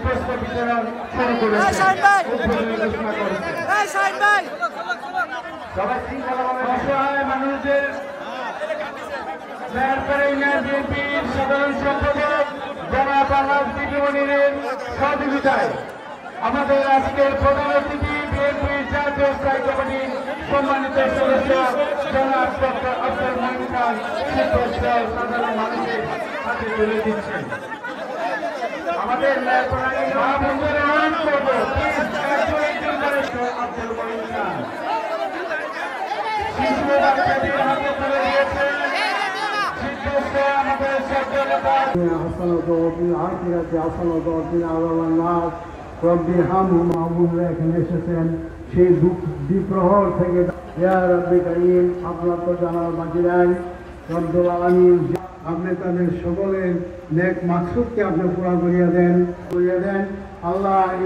পুষ্প বিতরণ শুরু করেছে। সবাই শৃঙ্খলাভাবে অসহায় মানুষদের বিএনপির সাধারণ সম্পাদক জনাব আলহাজ বিপি মনিরের সহযোগিতায় আমাদের আজকের প্রধান অতিথি বিএনপির জাতীয় স্থায়ী কমিটির সম্মানিত সদস্য জনাব ডক্টর আব্দুল মঈন খান সাধারণ মানুষের হাতে তুলে দিচ্ছেন। আমাদের মহাবন্ধের আহ্বান করবো আব্দুল মঈন খান শিশু বাচ্চাদের হাতে তুলে দিয়েছেন। এখানে এসেছেন সেই দ্বিপ্রহর থেকে আপনার তো জানার বাকি নাই। রব্বুল আলামিন আপনি তাদের সকলের নেক মাকসুদকে আপনি পুরা করিয়া দেন আল্লাহ।